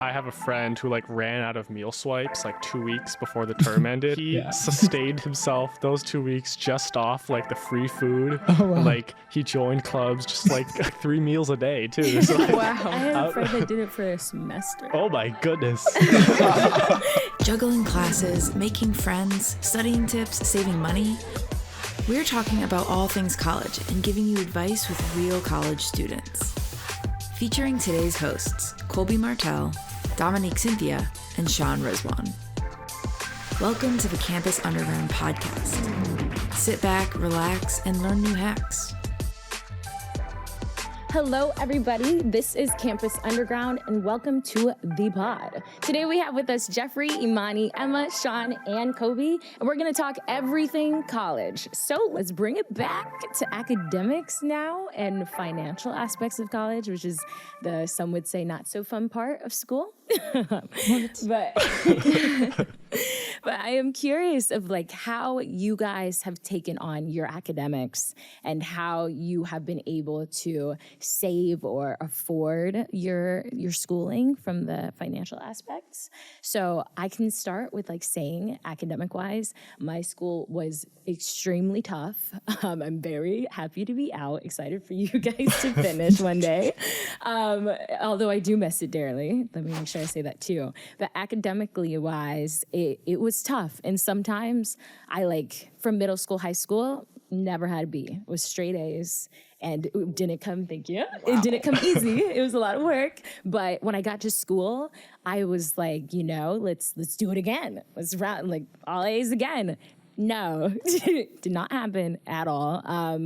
I have a friend who ran out of meal swipes 2 weeks before the term ended. He Yeah. sustained himself those 2 weeks just off the free food. Oh, wow. And, he joined clubs just 3 meals a day too. So, Wow. I had a friend that did it for a semester. oh my goodness. Juggling classes, making friends, studying tips, saving money. We're talking about all things college and giving you advice with real college students. Featuring today's hosts, Colby Martel, Domonique Cynthia, and Shan Rizwan. Welcome to the Campus Underground podcast. Sit back, relax, and learn new hacks. Hello, everybody. This is Campus Underground, and welcome to the pod. Today we have with us Jeffrey, Imani, Emma, Shan, and Colby, and we're going to talk everything college. So let's bring it back to academics now and financial aspects of college, which is the, some would say, not so fun part of school. But I am curious of how you guys have taken on your academics and how you have been able to save or afford your schooling from the financial aspects. So I can start with saying academic wise, my school was extremely tough. I'm very happy to be out, excited for you guys to finish one day. Although I do miss it dearly. Let me make sure I say that too. But academically wise, it was tough. And sometimes from middle school, high school, never had a B. It was straight A's. And it didn't come, thank you. Wow. It didn't come easy. It was a lot of work. But when I got to school, I was let's do it again. Let's run all A's again. No, did not happen at all.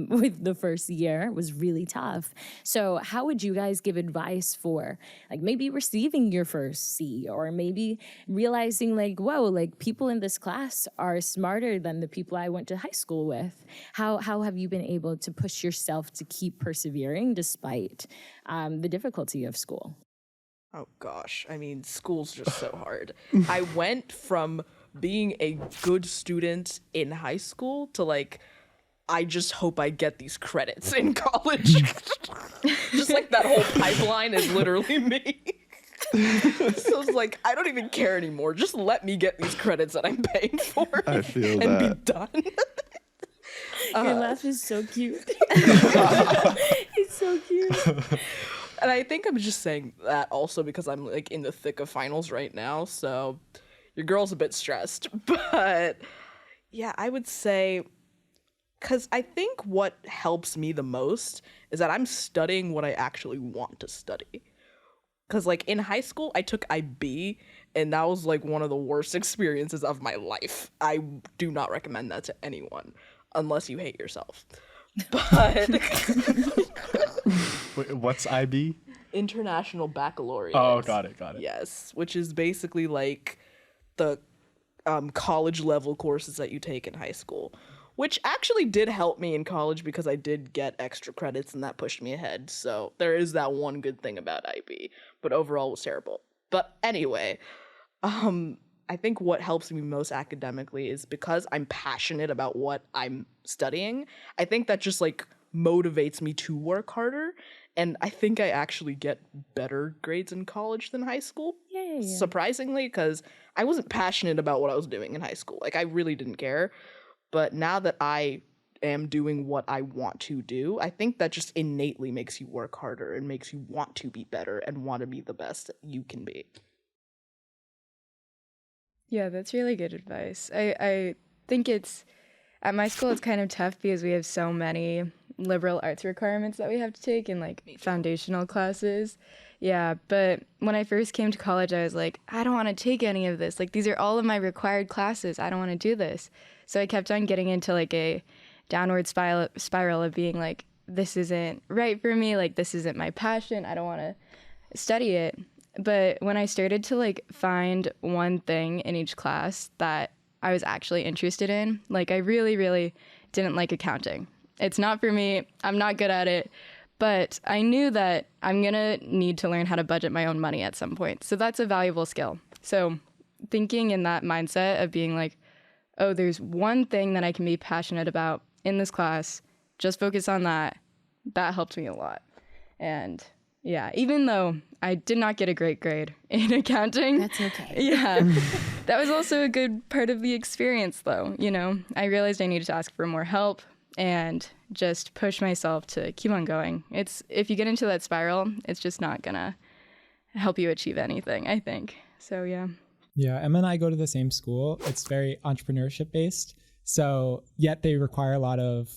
With the first year, it was really tough. So how would you guys give advice for maybe receiving your first C, or maybe realizing whoa, people in this class are smarter than the people I went to high school with? How have you been able to push yourself to keep persevering despite the difficulty of school? Oh gosh, school's just so hard. I went from being a good student in high school to I just hope I get these credits in college. Just that whole pipeline is literally me. So it's I don't even care anymore. Just let me get these credits that I'm paying for I feel and that. be done. Your laugh is so cute. It's so cute. And I think I'm just saying that also because I'm in the thick of finals right now, so your girl's a bit stressed. But yeah, I would say, because I think what helps me the most is that I'm studying what I actually want to study. Because in high school, I took IB, and that was one of the worst experiences of my life. I do not recommend that to anyone, unless you hate yourself. But Wait, what's IB? International Baccalaureate. Oh, got it. Yes, which is basically the college level courses that you take in high school, which actually did help me in college because I did get extra credits and that pushed me ahead. So there is that one good thing about IB, but overall it was terrible. But anyway, I think what helps me most academically is because I'm passionate about what I'm studying. I think that just motivates me to work harder. And I think I actually get better grades in college than high school. Yay. Surprisingly, because I wasn't passionate about what I was doing in high school. I really didn't care. But now that I am doing what I want to do, I think that just innately makes you work harder and makes you want to be better and want to be the best that you can be. Yeah, that's really good advice. I think at my school, it's kind of tough because we have so many liberal arts requirements that we have to take in foundational classes. Yeah, but when I first came to college, I was I don't want to take any of this. These are all of my required classes. I don't want to do this. So I kept on getting into a downward spiral of being this isn't right for me. This isn't my passion. I don't want to study it. But when I started to find one thing in each class that I was actually interested in, I really, really didn't like accounting. It's not for me. I'm not good at it. But I knew that I'm going to need to learn how to budget my own money at some point. So that's a valuable skill. So thinking in that mindset of being oh, there's one thing that I can be passionate about in this class, just focus on that. That helped me a lot. And Yeah, even though I did not get a great grade in accounting. That's okay. Yeah, that was also a good part of the experience, though. You know, I realized I needed to ask for more help and just push myself to keep on going. If you get into that spiral, it's just not gonna help you achieve anything, I think. So, yeah. Yeah, Emma and I go to the same school. It's very entrepreneurship based. So yet they require a lot of,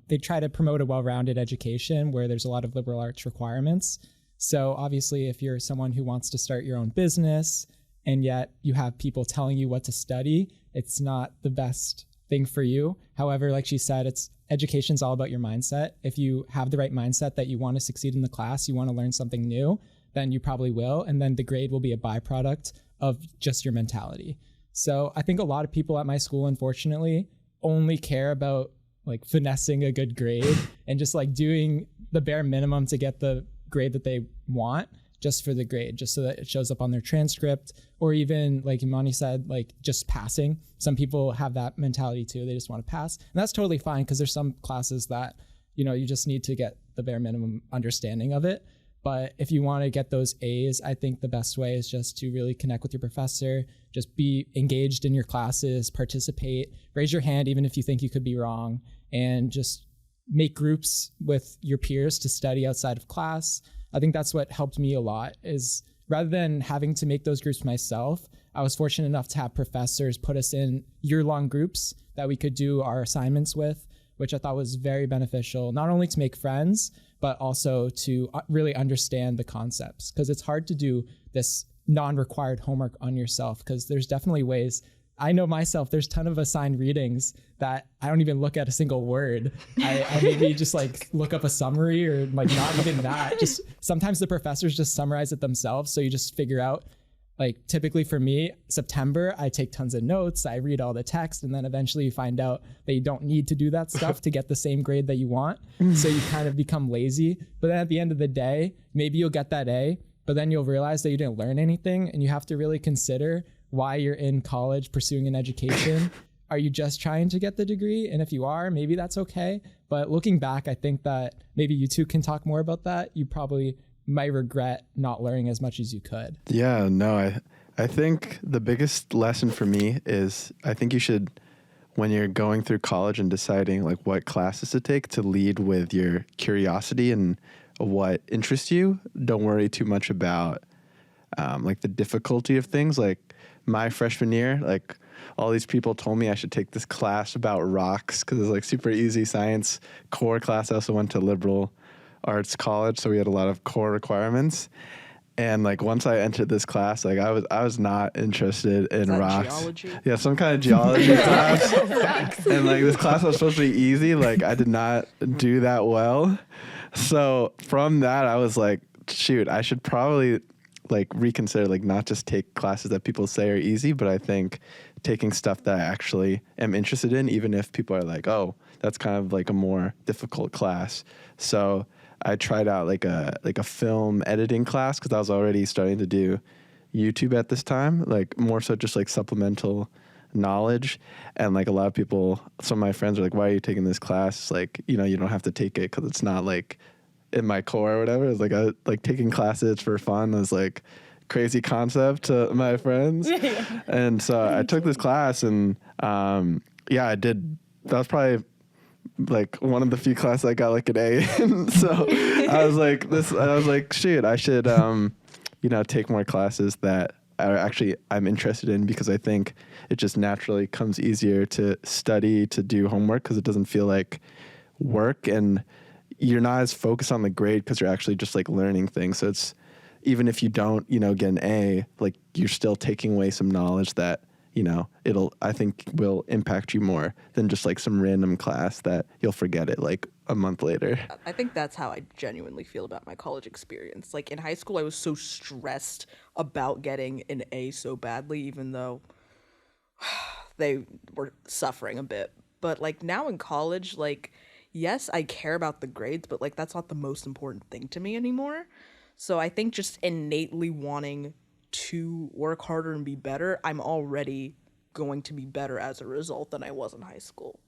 they try to promote a well-rounded education where there's a lot of liberal arts requirements. So obviously if you're someone who wants to start your own business and yet you have people telling you what to study, it's not the best thing for you. However, like she said, education's all about your mindset. If you have the right mindset that you want to succeed in the class, you want to learn something new, then you probably will. And then the grade will be a byproduct of just your mentality. So I think a lot of people at my school, unfortunately, only care about like finessing a good grade and just like doing the bare minimum to get the grade that they want just for the grade, just so that it shows up on their transcript, or even like Imani said, like just passing. Some people have that mentality too. They just want to pass. And that's totally fine because there's some classes that, you know, you just need to get the bare minimum understanding of it. But if you want to get those A's, I think the best way is just to really connect with your professor, just be engaged in your classes, participate, raise your hand even if you think you could be wrong, and just make groups with your peers to study outside of class. I think that's what helped me a lot, is rather than having to make those groups myself, I was fortunate enough to have professors put us in year-long groups that we could do our assignments with, which I thought was very beneficial, not only to make friends, but also to really understand the concepts. Because it's hard to do this non-required homework on yourself, because there's definitely ways. I know myself, there's a ton of assigned readings that I don't even look at a single word. I maybe just like look up a summary, or like not even that. Just sometimes the professors just summarize it themselves. So you just figure out, like typically for me, September, I take tons of notes, I read all the text, and then eventually you find out that you don't need to do that stuff to get the same grade that you want. So you kind of become lazy. But then at the end of the day, maybe you'll get that A, but then you'll realize that you didn't learn anything, and you have to really consider why you're in college pursuing an education. Are you just trying to get the degree? And if you are, maybe that's okay. But looking back, I think that maybe you two can talk more about that. You probably might regret not learning as much as you could. Yeah, no, I think the biggest lesson for me is I think you should, when you're going through college and deciding like what classes to take, to lead with your curiosity and what interests you. Don't worry too much about like the difficulty of things. Like my freshman year, like all these people told me I should take this class about rocks because it's like super easy science core class. I also went to liberal arts college, so we had a lot of core requirements. And like once I entered this class, like I was not interested in rocks. Geology? Yeah, some kind of geology class. And like this class was supposed to be easy. Like I did not do that well. So from that, I was like, shoot, I should probably like reconsider, like not just take classes that people say are easy, but I think taking stuff that I actually am interested in, even if people are like, oh, that's kind of like a more difficult class. So I tried out like a film editing class because I was already starting to do YouTube at this time, like more so just like supplemental knowledge. And like a lot of people, some of my friends are like, why are you taking this class? Like, you know, you don't have to take it because it's not like in my core or whatever. It's like I like taking classes for fun is like crazy concept to my friends. And so I took this class and yeah, I did. That was probably like one of the few classes I got like an A in. So I was like, shoot, I should, you know, take more classes that I'm interested in, because I think it just naturally comes easier to study, to do homework, because it doesn't feel like work, and you're not as focused on the grade because you're actually just like learning things. So it's, even if you don't, you know, get an A, like you're still taking away some knowledge that, you know, I think will impact you more than just like some random class that you'll forget it like a month later. I think that's how I genuinely feel about my college experience. Like in high school, I was so stressed about getting an A so badly, even though they were suffering a bit. But like now in college, like, yes, I care about the grades, but like that's not the most important thing to me anymore. So I think just innately wanting to work harder and be better, I'm already going to be better as a result than I was in high school.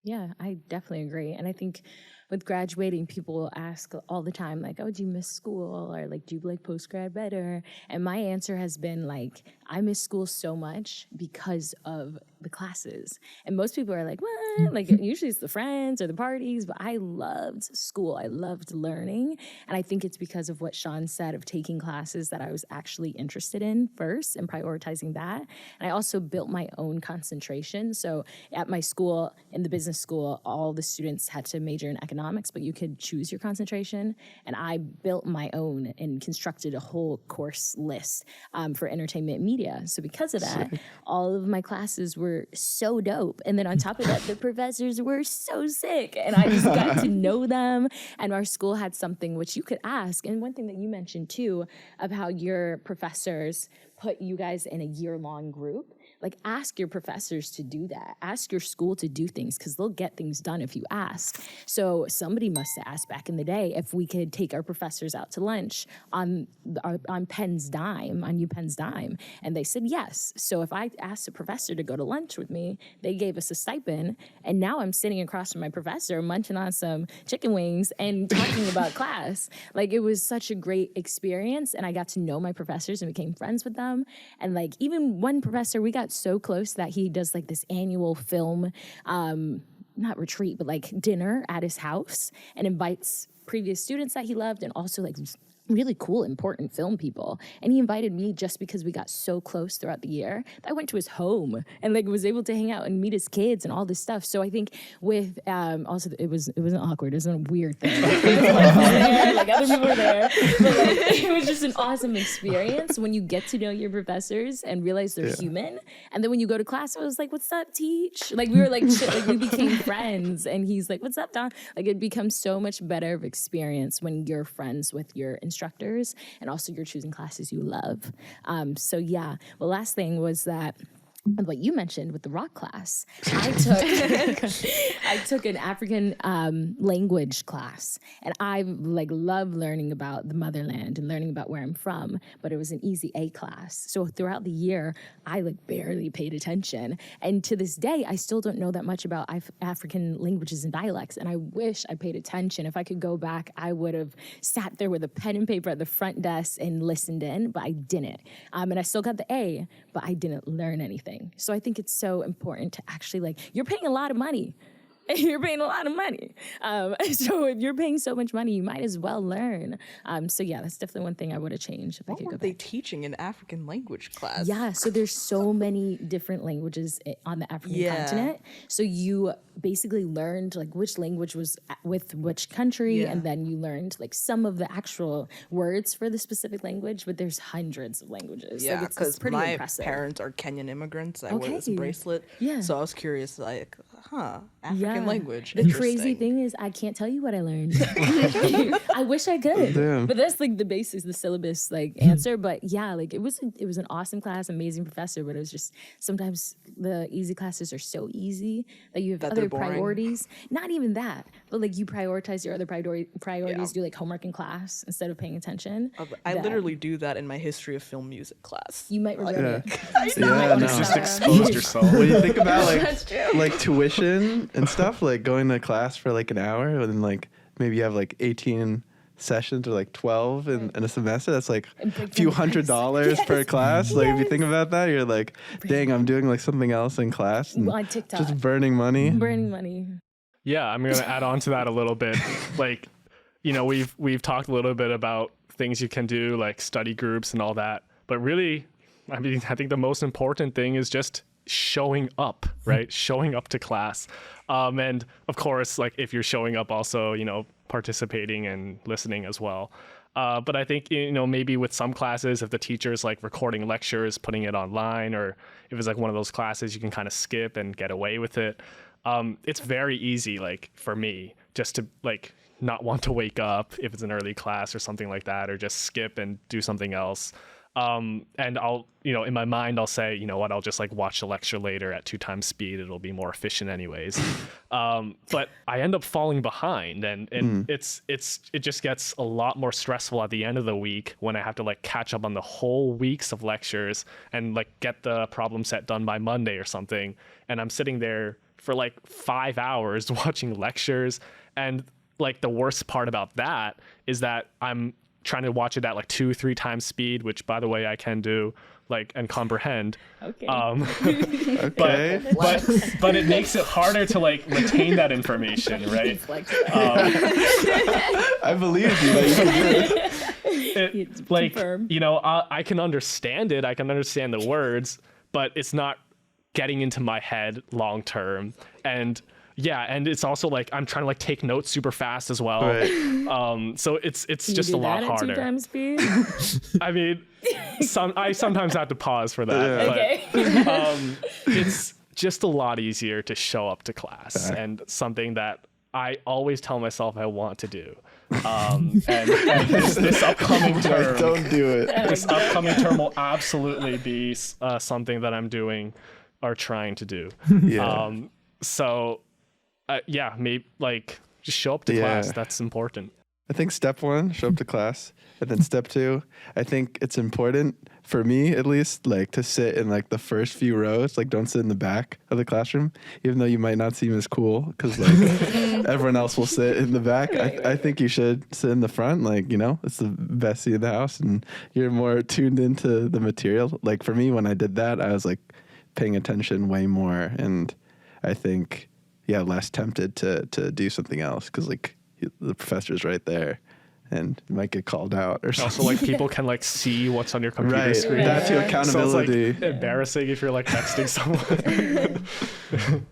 Yeah, I definitely agree. And I think with graduating, people will ask all the time, like, oh, do you miss school? Or like, do you like post-grad better? And my answer has been like, I miss school so much because of the classes. And most people are like, what? Like, usually it's the friends or the parties, but I loved school. I loved learning. And I think it's because of what Shan said of taking classes that I was actually interested in first and prioritizing that. And I also built my own concentration. So at my school, in the business school, all the students had to major in economics, but you could choose your concentration. And I built my own and constructed a whole course list for entertainment media. So because of that, all of my classes were so dope. And then on top of that, the professors were so sick. And I just got to know them. And our school had something which you could ask. And one thing that you mentioned too, of how your professors put you guys in a year-long group. Like, ask your professors to do that. Ask your school to do things, because they'll get things done if you ask. So somebody must have asked back in the day if we could take our professors out to lunch on Penn's dime, on UPenn's dime. And they said yes. So if I asked a professor to go to lunch with me, they gave us a stipend. And now I'm sitting across from my professor, munching on some chicken wings and talking about class. Like, it was such a great experience. And I got to know my professors and became friends with them. And like, even one professor, we got so close that he does like this annual film, not retreat, but like dinner at his house, and invites previous students that he loved and also like really cool, important film people. And he invited me just because we got so close throughout the year. I went to his home and like was able to hang out and meet his kids and all this stuff. So I think with also it wasn't awkward. It wasn't a weird thing. Like other people were there, but like, it was just an awesome experience when you get to know your professors and realize they're human. And then when you go to class, I was like, "What's up, teach?" Like we were like shit, like we became friends. And he's like, "What's up, Don?" Like it becomes so much better of experience when you're friends with your instructors and also you're choosing classes you love. So yeah, the last thing was that what you mentioned with the rock class, I took an African language class, and I like love learning about the motherland and learning about where I'm from, but it was an easy A class. So throughout the year, I like barely paid attention. And to this day, I still don't know that much about African languages and dialects, and I wish I paid attention. If I could go back, I would have sat there with a pen and paper at the front desk and listened in, but I didn't. And I still got the A, but I didn't learn anything. So I think it's so important to actually, like, you're paying a lot of money. You're paying a lot of money. So if you're paying so much money, you might as well learn. So yeah, that's definitely one thing I would have changed if I could go back. What were they teaching in African language class? Yeah, so there's so many different languages on the African continent. So you basically learned like which language was with which country, and then you learned like some of the actual words for the specific language, but there's hundreds of languages. Yeah, because like, my parents are Kenyan immigrants. I wore this bracelet. Yeah. So I was curious, like, African language. The crazy thing is I can't tell you what I learned. I wish I could. Damn. But that's like the basics, the syllabus like answer. But yeah, like it was an awesome class, amazing professor, but it was just sometimes the easy classes are so easy that you have other priorities. Not even that, but like you prioritize your other priorities, do like homework in class instead of paying attention. I literally do that in my history of film music class. You might regret it. You just exposed yourself. When you think about like tuition and stuff, like going to class for like an hour and then like maybe you have like 18 sessions or like 12 in a semester, that's like a few $100s per class. Like if you think about that, you're like, dang, I'm doing like something else in class and on TikTok. just burning money. Yeah, I'm gonna add on to that a little bit. Like, you know, we've talked a little bit about things you can do, like study groups and all that. But really, I mean, I think the most important thing is just showing up, right? Showing up to class. And of course, like if you're showing up also, you know, participating and listening as well. But I think, you know, maybe with some classes, if the teacher's like recording lectures, putting it online, or if it's like one of those classes you can kind of skip and get away with it. It's very easy, like for me, just to like not want to wake up if it's an early class or something like that, or just skip and do something else. And I'll, you know, in my mind, I'll say, you know what, I'll just like watch the lecture later at 2 times speed. It'll be more efficient anyways. But I end up falling behind, and it just gets a lot more stressful at the end of the week when I have to like catch up on the whole weeks of lectures and like get the problem set done by Monday or something. And I'm sitting there for like 5 hours watching lectures, and like the worst part about that is that I'm trying to watch it at like 2-3 times speed, which by the way I can do, like, and comprehend. Okay. Okay. But it makes it harder to like retain that information, right? I believe you that you can do it. Like, Confirm. you know, I can understand it. I can understand the words, but it's not getting into my head long term. And yeah, and it's also like I'm trying to like take notes super fast as well. Right. So it's You just do a lot that at 2 harder. times speed? I mean, I sometimes have to pause for that. Yeah. But, Okay. it's just a lot easier to show up to class, and something that I always tell myself I want to do. And this upcoming term, Don't do it. this upcoming term will absolutely be something that I'm doing or trying to do. Yeah. So yeah, maybe like just show up to class. That's important. I think step 1, show up to class. And then step 2, I think it's important for me at least, like to sit in like the first few rows, like don't sit in the back of the classroom, even though you might not seem as cool because like everyone else will sit in the back. I think you should sit in the front, like, you know, it's the best seat in the house and you're more tuned into the material. Like for me, when I did that, I was like paying attention way more. And I think, yeah, less tempted to do something else because like the professor's right there and you might get called out or something. Also, like people can like see what's on your computer screen. That's your So accountability. it's like embarrassing if you're like texting someone.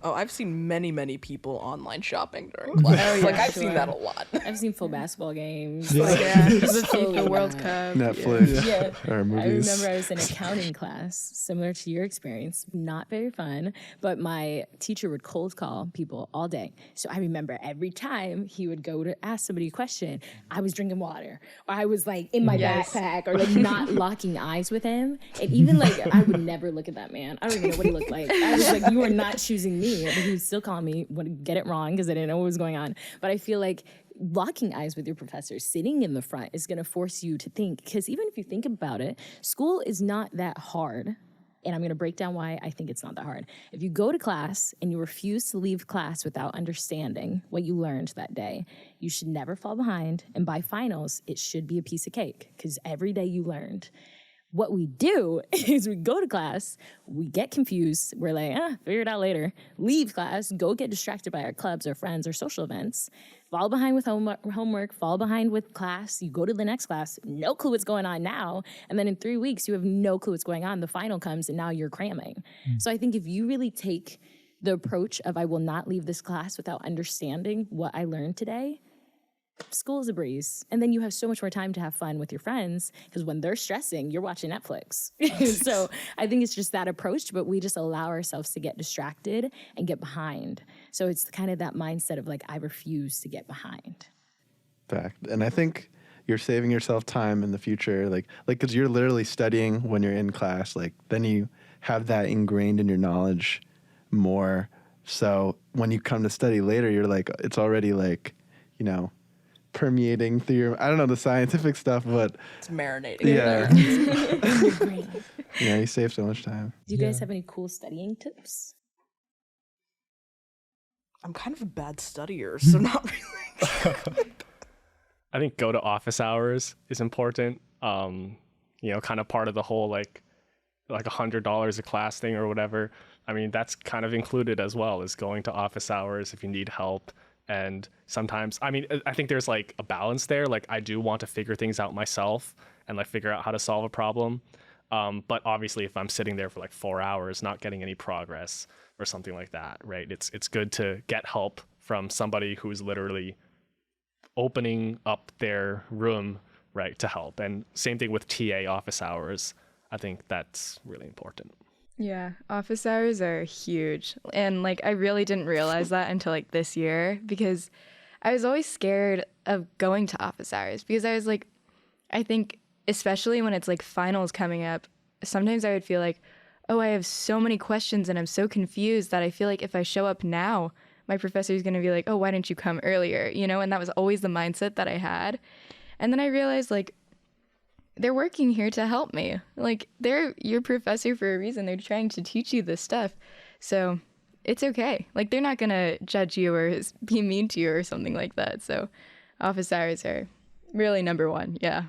Oh, I've seen many people online shopping during class. Like I've seen that a lot. I've seen full basketball games. Yeah. Like, The totally FIFA World not. Cup. Netflix Yeah. or I movies. remember I was in accounting class, similar to your experience, not very fun, but my teacher would cold call people all day. So I remember every time he would go to ask somebody a question, I was drinking water, or I was like in my backpack, or like not locking eyes with him. And even like, I would never look at that man. I don't even know what he looked like. I was like, you are not choosing me. But he would still call me, would get it wrong because I didn't know what was going on. But I feel like locking eyes with your professor, sitting in the front is going to force you to think, because even if you think about it, school is not that hard. And I'm going to break down why I think it's not that hard. If you go to class and you refuse to leave class without understanding what you learned that day, you should never fall behind. And by finals, it should be a piece of cake because every day you learned. What we do is we go to class, we get confused, we're like, figure it out later, leave class, go get distracted by our clubs or friends or social events, fall behind with homework, fall behind with class, you go to the next class, no clue what's going on now, and then in 3 weeks you have no clue what's going on, the final comes and now you're cramming. So I think if you really take the approach of I will not leave this class without understanding what I learned today, school is a breeze. And then you have so much more time to have fun with your friends because when they're stressing, you're watching Netflix. So I think it's just that approach, but we just allow ourselves to get distracted and get behind. So it's kind of that mindset of like, I refuse to get behind. Fact. And I think you're saving yourself time in the future. Like, because you're literally studying when you're in class, like then you have that ingrained in your knowledge more. So when you come to study later, you're like, it's already like, you know, permeating through your, I don't know the scientific stuff, but It's marinating. yeah. Do Yeah, you save so much time. you guys have any cool studying tips? I'm kind of a bad studier, so not really. I think go to office hours is important. You know, kind of part of the whole like $100 a class thing or whatever. I mean, that's kind of included as well as going to office hours if you need help. And sometimes, I mean, I think there's like a balance there. Like I do want to figure things out myself and like figure out how to solve a problem. But obviously if I'm sitting there for like 4 hours, not getting any progress or something like that, right? It's good to get help from somebody who's literally opening up their room, right, to help. And same thing with TA office hours. I think that's really important. Yeah, office hours are huge. And like I really didn't realize that until like this year because I was always scared of going to office hours because I was like, I think especially when it's like finals coming up, sometimes I would feel like, oh, I have so many questions and I'm so confused that I feel like if I show up now, my professor is going to be like, oh, why didn't you come earlier? You know, and that was always the mindset that I had. And then I realized like, they're working here to help me. Like, they're your professor for a reason. They're trying to teach you this stuff. So it's okay. Like, they're not going to judge you or be mean to you or something like that. So office hours are really number one. Yeah.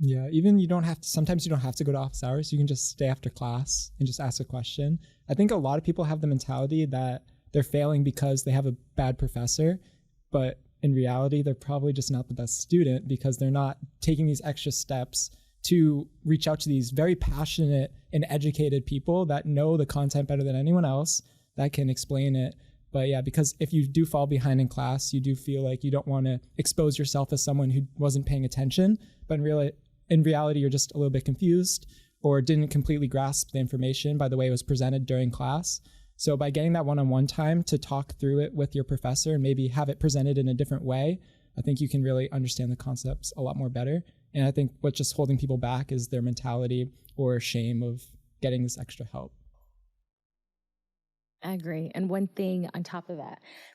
Yeah, even sometimes you don't have to go to office hours. You can just stay after class and just ask a question. I think a lot of people have the mentality that they're failing because they have a bad professor, but in reality, they're probably just not the best student because they're not taking these extra steps to reach out to these very passionate and educated people that know the content better than anyone else, that can explain it. But yeah, because if you do fall behind in class, you do feel like you don't want to expose yourself as someone who wasn't paying attention, but in reality, you're just a little bit confused or didn't completely grasp the information by the way it was presented during class. So by getting that one-on-one time to talk through it with your professor and maybe have it presented in a different way, I think you can really understand the concepts a lot more better. And I think what's just holding people back is their mentality or shame of getting this extra help. I agree. And one thing on top of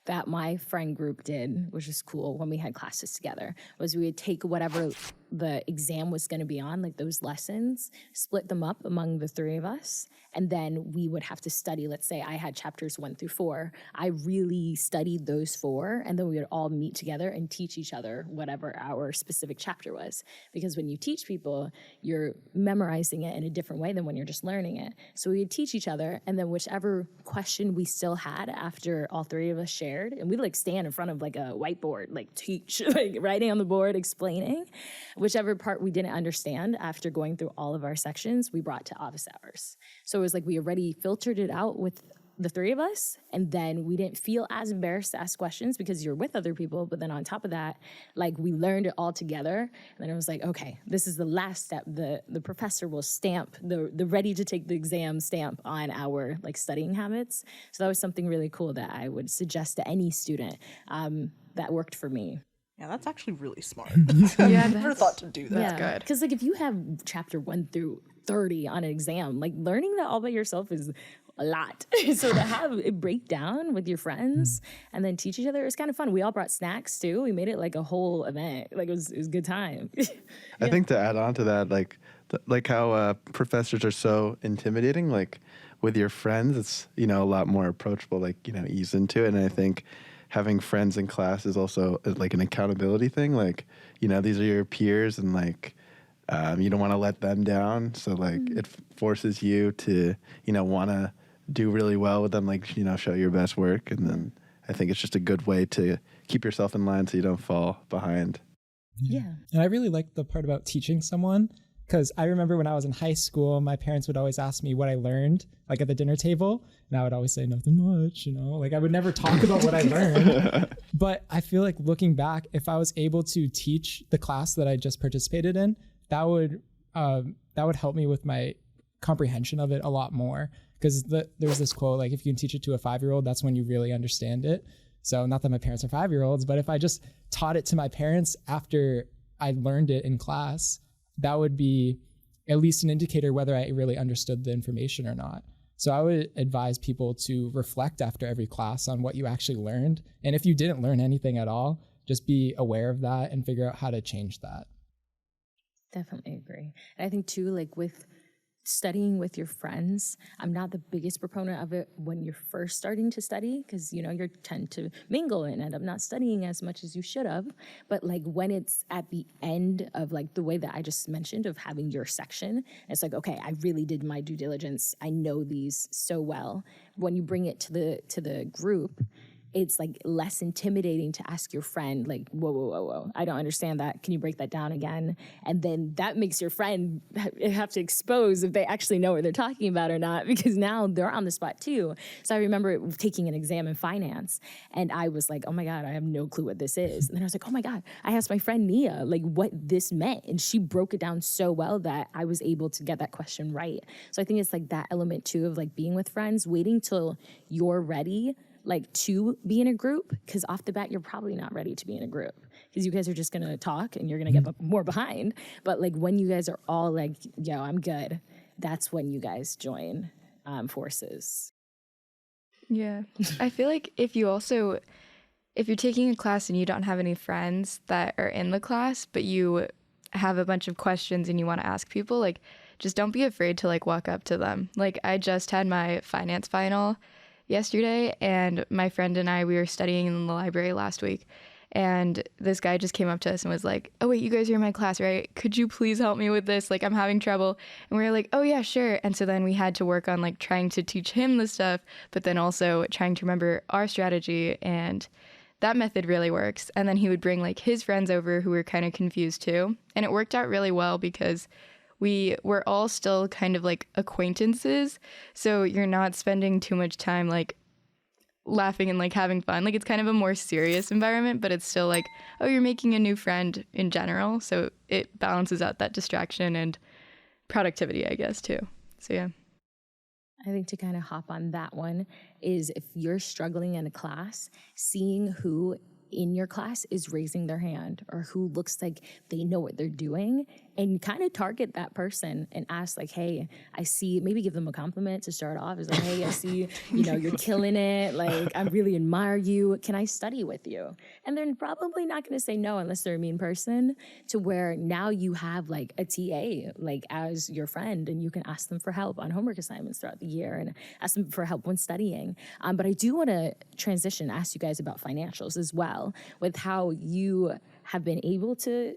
that my friend group did, which was cool when we had classes together, was we would take whatever the exam was going to be on, like those lessons, split them up among the three of us. And then we would have to study. Let's say I had chapters 1 through 4. I really studied those 4. And then we would all meet together and teach each other whatever our specific chapter was. Because when you teach people, you're memorizing it in a different way than when you're just learning it. So we would teach each other. And then whichever question we still had after all 3 of us shared, and we'd like stand in front of like a whiteboard, like teach, like writing on the board, explaining whichever part we didn't understand after going through all of our sections, we brought to office hours. So it was like we already filtered it out with the 3 of us, and then we didn't feel as embarrassed to ask questions because you're with other people. But then on top of that, like we learned it all together, and then it was like, okay, this is the last step. The professor will stamp the ready to take the exam stamp on our like studying habits. So that was something really cool that I would suggest to any student. That worked for me. Yeah, that's actually really smart. Yeah, I never thought to do that. That's good. Because like if you have chapter 1 through 30 on an exam, like learning that all by yourself is a lot. So to have it break down with your friends and then teach each other, it's kind of fun. We all brought snacks too. We made it like a whole event. Like it was a good time. I think to add on to that, like how professors are so intimidating, like with your friends, it's, a lot more approachable, like, ease into it. And I think having friends in class is also like an accountability thing. Like, these are your peers and like, you don't want to let them down. So like it forces you to, want to do really well with them, like, show your best work. And then I think it's just a good way to keep yourself in line so you don't fall behind. Yeah. And I really like the part about teaching someone, because I remember when I was in high school, my parents would always ask me what I learned, like at the dinner table. And I would always say nothing much, like I would never talk about what I learned. But I feel like looking back, if I was able to teach the class that I just participated in, that would help me with my comprehension of it a lot more. Because there's this quote, like if you can teach it to a 5-year-old, that's when you really understand it. So not that my parents are 5-year-olds, but if I just taught it to my parents after I learned it in class, that would be at least an indicator whether I really understood the information or not. So I would advise people to reflect after every class on what you actually learned. And if you didn't learn anything at all, just be aware of that and figure out how to change that. Definitely agree. And I think too, like with studying with your friends, I'm not the biggest proponent of it when you're first starting to study, because you tend to mingle and end up not studying as much as you should have. But like when it's at the end of like the way that I just mentioned of having your section, it's like, okay, I really did my due diligence. I know these so well. When you bring it to the group, it's like less intimidating to ask your friend, like, whoa, I don't understand that. Can you break that down again? And then that makes your friend have to expose if they actually know what they're talking about or not, because now they're on the spot too. So I remember taking an exam in finance, and I was like, oh my God, I have no clue what this is. And then I was like, oh my God, I asked my friend Nia, like, what this meant. And she broke it down so well that I was able to get that question right. So I think it's like that element too of like being with friends, waiting till you're ready like to be in a group, because off the bat you're probably not ready to be in a group because you guys are just gonna talk and you're gonna get more behind. But like when you guys are all like, yo, I'm good, that's when you guys join forces. Yeah. I feel like if you're taking a class and you don't have any friends that are in the class, but you have a bunch of questions and you want to ask people, like just don't be afraid to like walk up to them. Like I just had my finance final yesterday, and my friend and I, we were studying in the library last week. And this guy just came up to us and was like, oh, wait, you guys are in my class, right? Could you please help me with this? Like, I'm having trouble. And we were like, oh, yeah, sure. And so then we had to work on like trying to teach him the stuff, but then also trying to remember our strategy. And that method really works. And then he would bring like his friends over who were kind of confused too. And it worked out really well because we were all still kind of like acquaintances. So you're not spending too much time like laughing and like having fun. Like it's kind of a more serious environment, but it's still like, oh, you're making a new friend in general. So it balances out that distraction and productivity, I guess, too. So yeah. I think to kind of hop on that one is if you're struggling in a class, seeing who in your class is raising their hand or who looks like they know what they're doing, and kind of target that person and ask like, hey, I see, maybe give them a compliment to start off. It's like, hey, I see, you're killing it. Like, I really admire you. Can I study with you? And they're probably not going to say no unless they're a mean person, to where now you have like a TA, like as your friend, and you can ask them for help on homework assignments throughout the year and ask them for help when studying. But I do want to transition, ask you guys about financials as well, with how you have been able to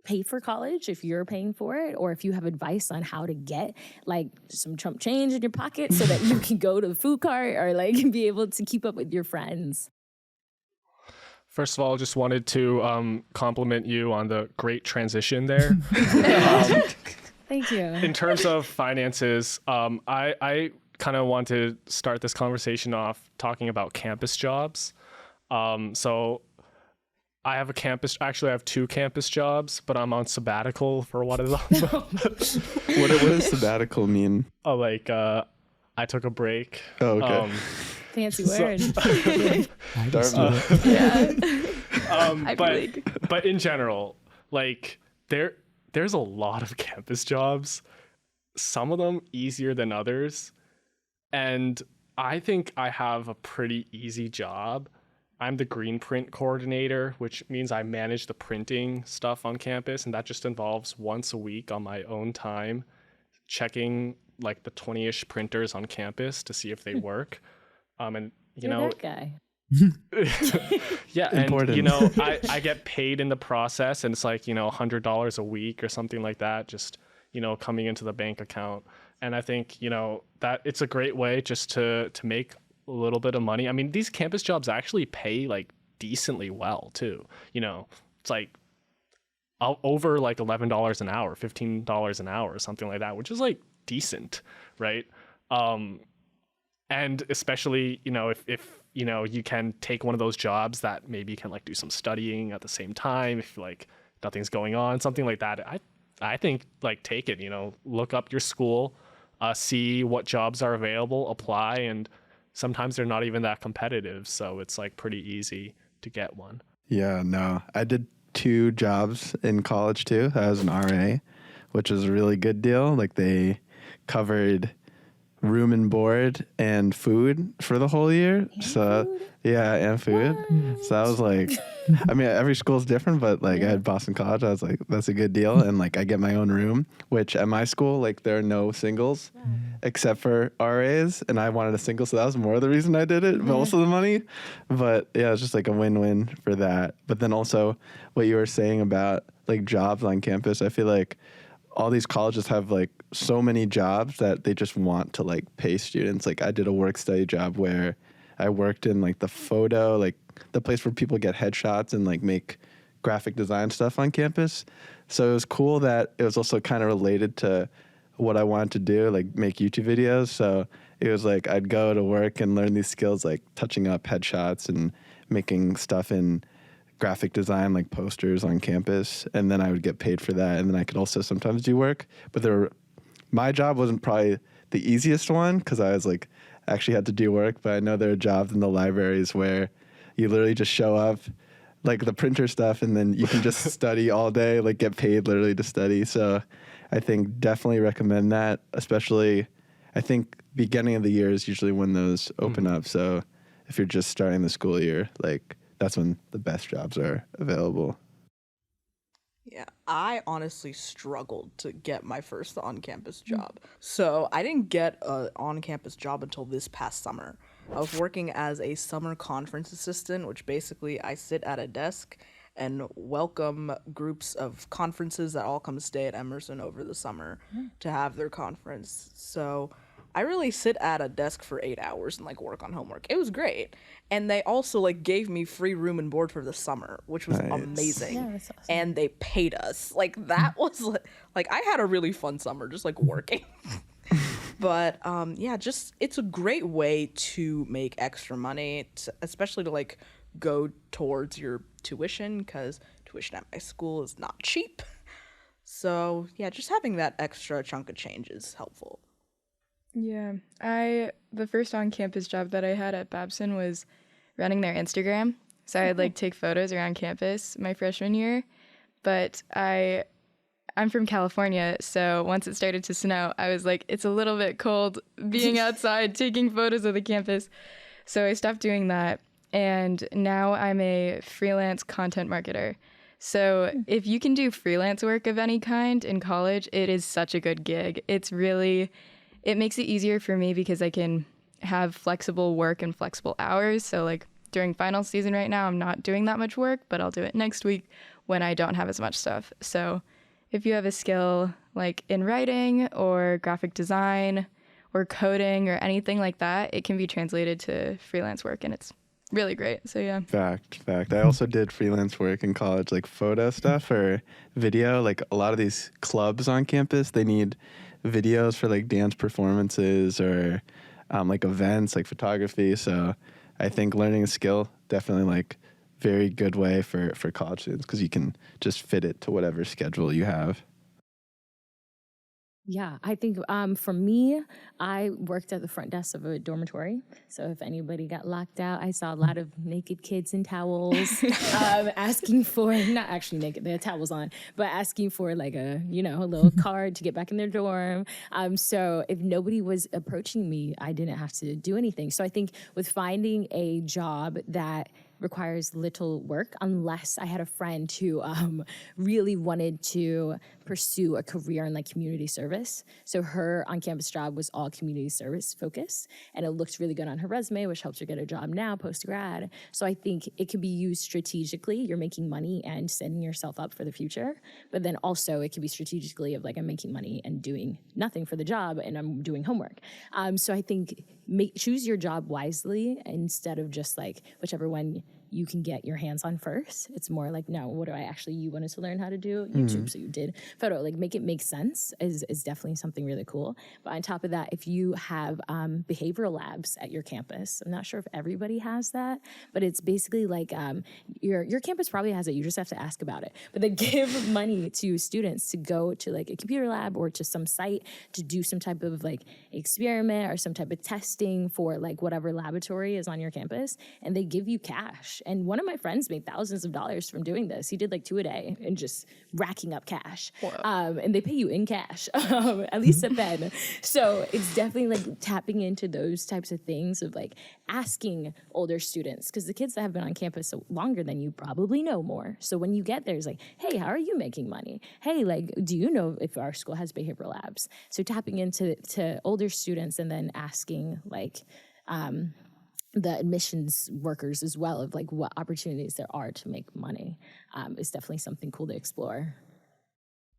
pay for college if you're paying for it, or if you have advice on how to get like some chump change in your pocket so that you can go to the food cart or like be able to keep up with your friends. First of all, just wanted to compliment you on the great transition there. Thank you. In terms of finances, I kind of want to start this conversation off talking about campus jobs. So I have I have 2 campus jobs, but I'm on sabbatical for one of them. What does sabbatical mean? Oh, like, I took a break. Oh, okay. Fancy word. But in general, like there's a lot of campus jobs, some of them easier than others. And I think I have a pretty easy job. I'm the green print coordinator, which means I manage the printing stuff on campus. And that just involves once a week on my own time, checking like the 20-ish printers on campus to see if they work. And You're that guy. Yeah. Important. And I get paid in the process, and it's like, $100 a week or something like that, just, coming into the bank account. And I think, that it's a great way just to make a little bit of money. I mean, these campus jobs actually pay like decently well too. It's like over like $11 an hour, $15 an hour or something like that, which is like decent, right? And especially, if you can take one of those jobs that maybe you can like do some studying at the same time, if like nothing's going on, something like that. I think like take it, look up your school, see what jobs are available, apply, and sometimes they're not even that competitive. So it's like pretty easy to get one. Yeah, no, I did 2 jobs in college too. I was an RA, which was a really good deal. Like they covered room and board and food for the whole year. And food. So I was like, I mean, every school's different, but like I had Boston College. I was like, that's a good deal. And like I get my own room, which at my school, like there are no singles except for RAs. And I wanted a single. So that was more of the reason I did it, but also the money. But yeah, it's just like a win-win for that. But then also what you were saying about like jobs on campus, I feel like all these colleges have like so many jobs that they just want to like pay students. Like I did a work study job where I worked in like the photo, like the place where people get headshots and like make graphic design stuff on campus. So it was cool that it was also kind of related to what I wanted to do, like make YouTube videos. So it was like I'd go to work and learn these skills, like touching up headshots and making stuff in graphic design, like posters on campus, and then I would get paid for that, and then I could also sometimes do work. But my job wasn't probably the easiest one because I was like actually had to do work, but I know there are jobs in the libraries where you literally just show up, like the printer stuff, and then you can just study all day, like get paid literally to study. So I think definitely recommend that, especially I think beginning of the year is usually when those open up. So if you're just starting the school year, like that's when the best jobs are available. Yeah, I honestly struggled to get my first on-campus job. So I didn't get an on-campus job until this past summer. I was working as a summer conference assistant, which basically I sit at a desk and welcome groups of conferences that all come stay at Emerson over the summer to have their conference. So I really sit at a desk for 8 hours and like work on homework. It was great. And they also like gave me free room and board for the summer, which was amazing. Yeah, that's awesome. And they paid us. Like that was like I had a really fun summer just like working. But yeah, just it's a great way to make extra money, especially to like go towards your tuition, because tuition at my school is not cheap. So yeah, just having that extra chunk of change is helpful. Yeah, the first on-campus job that I had at Babson was running their Instagram. So I'd like take photos around campus my freshman year, but I'm from California, so once it started to snow, I was like, it's a little bit cold being outside taking photos of the campus. So I stopped doing that, and now I'm a freelance content marketer. So if you can do freelance work of any kind in college, it is such a good gig. It makes it easier for me because I can have flexible work and flexible hours. So like during final season right now, I'm not doing that much work, but I'll do it next week when I don't have as much stuff. So if you have a skill like in writing or graphic design or coding or anything like that, it can be translated to freelance work, and it's really great. So yeah. Fact. I also did freelance work in college, like photo stuff or video. Like a lot of these clubs on campus, they need videos for like dance performances or like events, like photography. So I think learning a skill definitely like very good way for college students, because you can just fit it to whatever schedule you have. Yeah, I think for me, I worked at the front desk of a dormitory. So if anybody got locked out, I saw a lot of naked kids in towels asking for, not actually naked, they had towels on, but asking for like a little card to get back in their dorm. So if nobody was approaching me, I didn't have to do anything. So I think with finding a job that requires little work, unless I had a friend who really wanted to pursue a career in like community service. So her on-campus job was all community service focused, and it looked really good on her resume, which helps her get a job now post-grad. So I think it could be used strategically. You're making money and setting yourself up for the future, but then also it could be strategically of like, I'm making money and doing nothing for the job and I'm doing homework. So I think choose your job wisely instead of just like whichever one you can get your hands on first. It's more like, no, what do you wanted to learn how to do? YouTube, so you did photo. Like make it make sense is definitely something really cool. But on top of that, if you have behavioral labs at your campus, I'm not sure if everybody has that, but it's basically like your campus probably has it. You just have to ask about it. But they give money to students to go to like a computer lab or to some site to do some type of like experiment or some type of testing for like whatever laboratory is on your campus, and they give you cash. And one of my friends made thousands of dollars from doing this. He did like 2 a day and just racking up cash. And they pay you in cash, at least at then. So it's definitely like tapping into those types of things of like asking older students, because the kids that have been on campus longer than you probably know more. So when you get there, it's like, hey, how are you making money? Hey, like, do you know if our school has behavioral labs? So tapping into older students and then asking like, the admissions workers as well of like what opportunities there are to make money is definitely something cool to explore.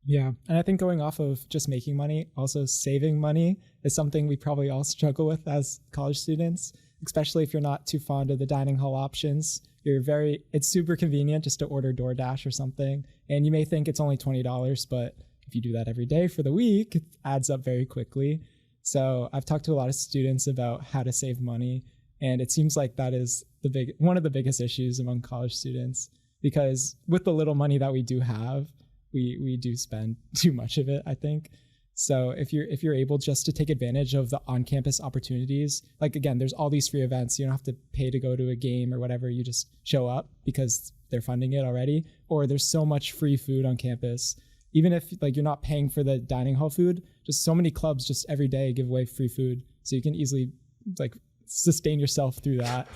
Yeah. And I think going off of just making money, also saving money is something we probably all struggle with as college students, especially if you're not too fond of the dining hall options. It's super convenient just to order DoorDash or something. And you may think it's only $20, but if you do that every day for the week, it adds up very quickly. So I've talked to a lot of students about how to save money. And it seems like that is one of the biggest issues among college students, because with the little money that we do have, we do spend too much of it, I think. So if you're able just to take advantage of the on-campus opportunities, like again, there's all these free events. You don't have to pay to go to a game or whatever. You just show up because they're funding it already. Or there's so much free food on campus. Even if like you're not paying for the dining hall food, just so many clubs just every day give away free food. So you can easily like sustain yourself through that.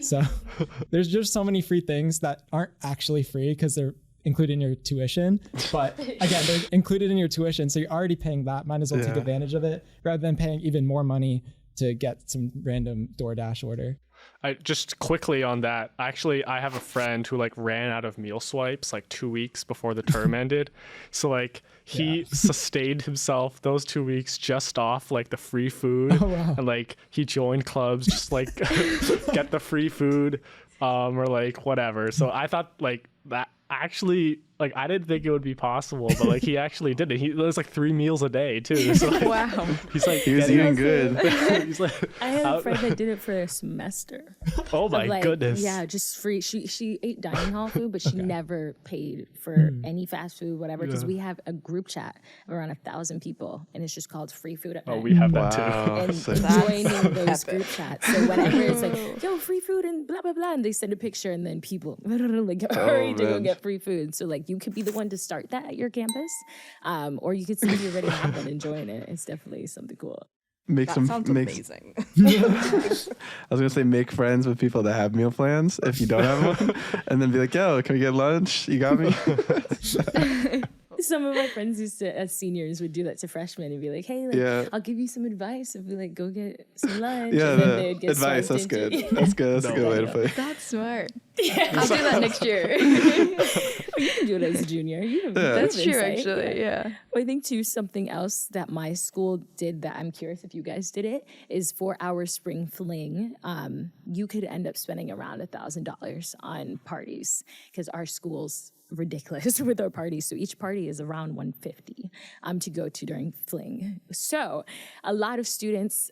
So there's just so many free things that aren't actually free because they're included in your tuition. But again, they're included in your tuition, so you're already paying that. Might as well take advantage of it rather than paying even more money to get some random DoorDash order. I just quickly on that. Actually, I have a friend who like ran out of meal swipes like 2 weeks before the term ended. So like he sustained himself those 2 weeks just off like the free food. Oh, wow. And like he joined clubs just like get the free food or like whatever. So I thought like that actually, like I didn't think it would be possible, but like he actually did it. It was like 3 meals a day too. So, like, Wow. He's like He was eating good. He's like, I had a friend that did it for a semester. oh my Like, goodness. Yeah, just free. She ate dining hall food, but she never paid for any fast food, whatever. Because we have a group chat of around 1,000 people, and it's just called Free Food at Night. Oh, we have that too. And So- joining those group chats. So whenever it's like, yo, free food and blah blah blah, and they send a picture, and then people like hurry to go man. get free food. So like you could be the one to start that at your campus, or you could see if you already have one enjoying it. It's definitely something cool. Make That some sounds amazing. I was gonna say make friends with people that have meal plans if you don't have one, and then be like, "Yo, can we get lunch? You got me." Some of my friends used to, as seniors, would do that to freshmen and be like, "Hey, like, Yeah. I'll give you some advice if we like go get some lunch." Yeah, and then the they'd get advice. swiped That's into- good. That's good. That's a good way to put it. That's smart. I'll do that next year. You can do it as a junior. You have, That's you true, have insight. actually. Yeah. I think too, something else that my school did that I'm curious if you guys did it is for our spring fling. You could end up spending around $1,000 on parties because our school's ridiculous with our parties. So each party is around $150 to go to during fling. So a lot of students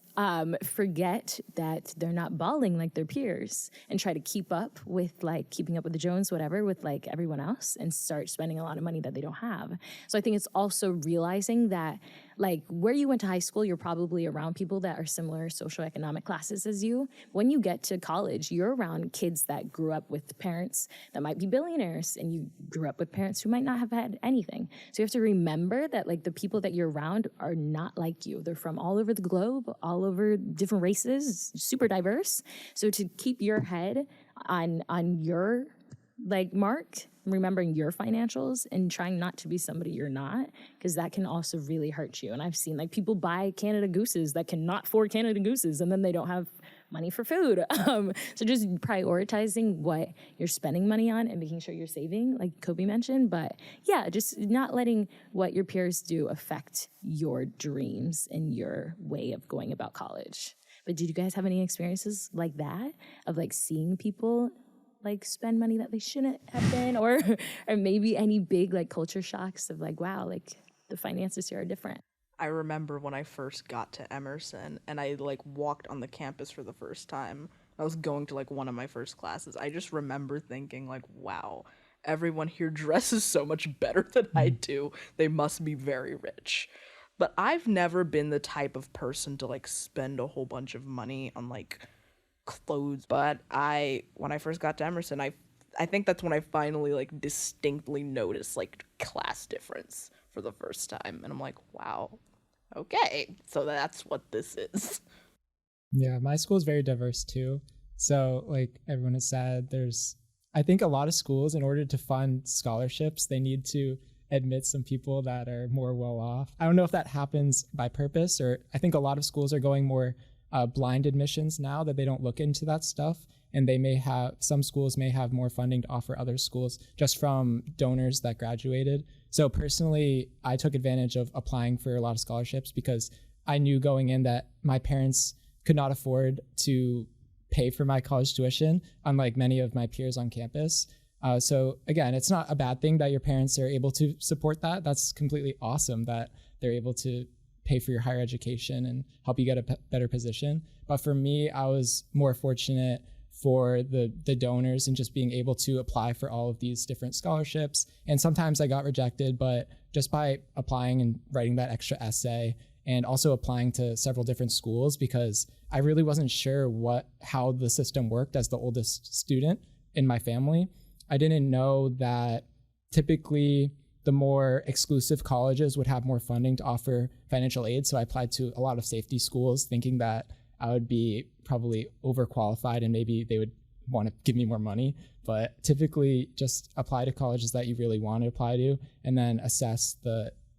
forget that they're not balling like their peers and try to keep up with like keeping up with the Jones, whatever, with like everyone else and start spending a lot of money that they don't have. So I think it's also realizing that like where you went to high school, you're probably around people that are similar socioeconomic classes as you. When you get to college, you're around kids that grew up with parents that might be billionaires and you grew up with parents who might not have had anything. So you have to remember that like the people that you're around are not like you. They're from all over the globe, all over different races, super diverse. So to keep your head on your like mark, remembering your financials and trying not to be somebody you're not, because that can also really hurt you. And I've seen like people buy Canada Gooses that cannot afford Canada Gooses and then they don't have money for food. So just prioritizing what you're spending money on and making sure you're saving, like Colby mentioned. But yeah, just not letting what your peers do affect your dreams and your way of going about college. But did you guys have any experiences like that of like seeing people like spend money that they shouldn't have been, or maybe any big like culture shocks of like, wow, like the finances here are different? I remember when I first got to Emerson and I like walked on the campus for the first time. I was going to like one of my first classes. I just remember thinking like, wow, everyone here dresses so much better than I do. They must be very rich. But I've never been the type of person to like spend a whole bunch of money on like clothes. But when I first got to Emerson, I think that's when I finally like distinctly noticed like class difference for the first time. And I'm like, wow, okay, so that's what this is. Yeah, my school is very diverse too. So like everyone has said, I think a lot of schools, in order to fund scholarships, they need to admit some people that are more well off. I don't know if that happens by purpose, or I think a lot of schools are going more blind admissions now, that they don't look into that stuff. And some schools may have more funding to offer other schools just from donors that graduated. So personally, I took advantage of applying for a lot of scholarships because I knew going in that my parents could not afford to pay for my college tuition, unlike many of my peers on campus. So again, it's not a bad thing that your parents are able to support that. That's completely awesome that they're able to pay for your higher education and help you get a better position. But for me, I was more fortunate for the donors and just being able to apply for all of these different scholarships. And sometimes I got rejected, but just by applying and writing that extra essay and also applying to several different schools, because I really wasn't sure how the system worked as the oldest student in my family. I didn't know that typically the more exclusive colleges would have more funding to offer financial aid. So I applied to a lot of safety schools thinking that I would be probably overqualified and maybe they would want to give me more money. But typically just apply to colleges that you really want to apply to, and then assess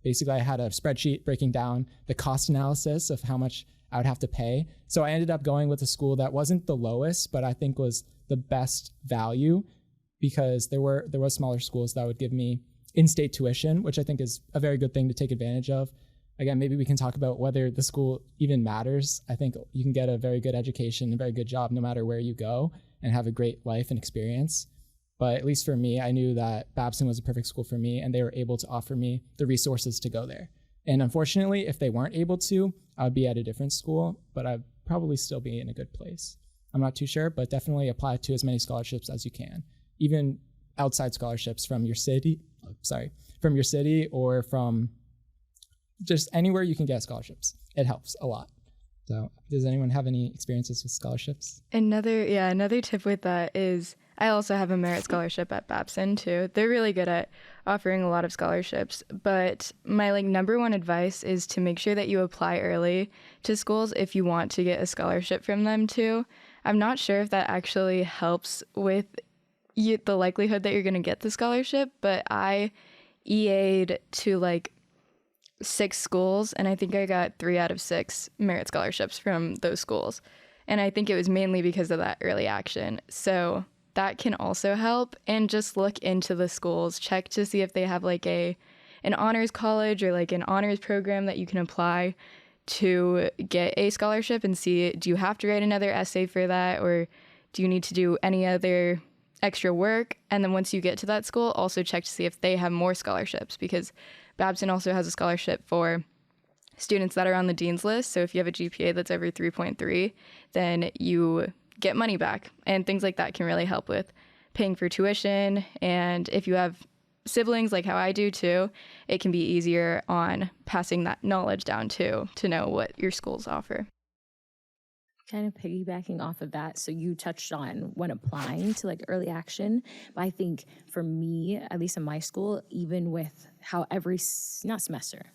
basically I had a spreadsheet breaking down the cost analysis of how much I would have to pay. So I ended up going with a school that wasn't the lowest, but I think was the best value, because there was smaller schools that would give me in-state tuition, which I think is a very good thing to take advantage of. Again, maybe we can talk about whether the school even matters. I think you can get a very good education, a very good job no matter where you go, and have a great life and experience. But at least for me, I knew that Babson was a perfect school for me, and they were able to offer me the resources to go there. And unfortunately, if they weren't able to, I would be at a different school, but I'd probably still be in a good place. I'm not too sure, but definitely apply to as many scholarships as you can, even outside scholarships from your city, or from just anywhere you can get scholarships. It helps a lot. So does anyone have any experiences with scholarships? Another tip with that is I also have a merit scholarship at Babson too. They're really good at offering a lot of scholarships, but my number one advice is to make sure that you apply early to schools if you want to get a scholarship from them too. I'm not sure if that actually helps with the likelihood that you're going to get the scholarship, but I EA'd to 6 schools, and I think I got 3 out of 6 merit scholarships from those schools. And I think it was mainly because of that early action. So that can also help. And just look into the schools, check to see if they have an honors college or an honors program that you can apply to get a scholarship, and see, do you have to write another essay for that, or do you need to do any other extra work? And then once you get to that school, also check to see if they have more scholarships, because Babson also has a scholarship for students that are on the dean's list. So if you have a GPA that's over 3.3, then you get money back. And things like that can really help with paying for tuition. And if you have siblings like how I do too, it can be easier on passing that knowledge down too, to know what your schools offer. Kind of piggybacking off of that, so you touched on when applying to early action, but I think for me, at least in my school, even with how every not semester,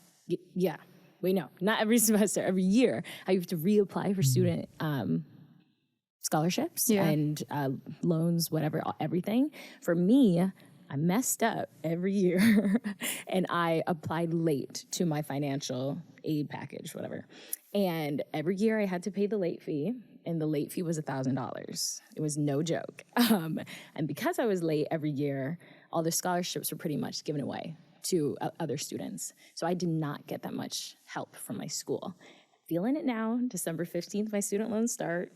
not every semester, every year, I have to reapply for student scholarships and loans, whatever, everything. For me, I messed up every year and I applied late to my financial aid package, whatever. And every year I had to pay the late fee, and the late fee was $1,000. It was no joke. And because I was late every year, all the scholarships were pretty much given away to other students. So I did not get that much help from my school. Feeling it now, December 15th, my student loans start.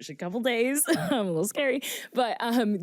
A couple days, a little scary, but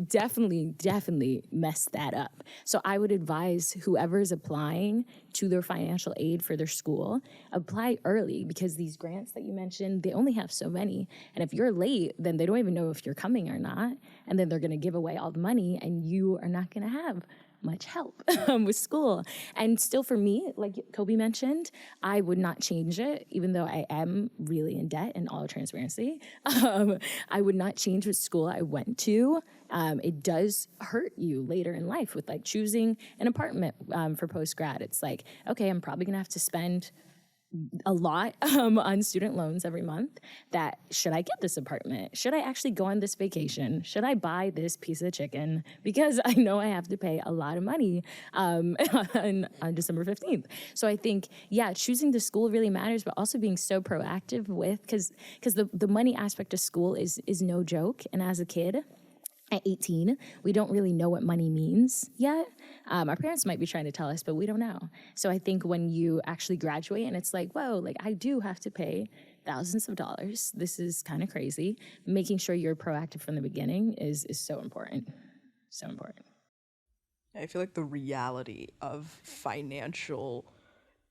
definitely messed that up. So I would advise whoever is applying to their financial aid for their school, apply early, because these grants that you mentioned, they only have so many. And if you're late, then they don't even know if you're coming or not. And then they're going to give away all the money and you are not going to have much help with school. And still for me, like Colby mentioned, I would not change it, even though I am really in debt in all transparency. I would not change what school I went to. It does hurt you later in life with choosing an apartment for post-grad. It's okay, I'm probably gonna have to spend a lot on student loans every month. That should I get this apartment? Should I actually go on this vacation? Should I buy this piece of chicken? Because I know I have to pay a lot of money on December 15th. So I think, choosing the school really matters, but also being so proactive with, because the money aspect of school is no joke. And as a kid, at 18, we don't really know what money means yet. Our parents might be trying to tell us, but we don't know. So I think when you actually graduate and it's whoa, I do have to pay thousands of dollars. This is kind of crazy. Making sure you're proactive from the beginning is so important. So important. I feel like the reality of financial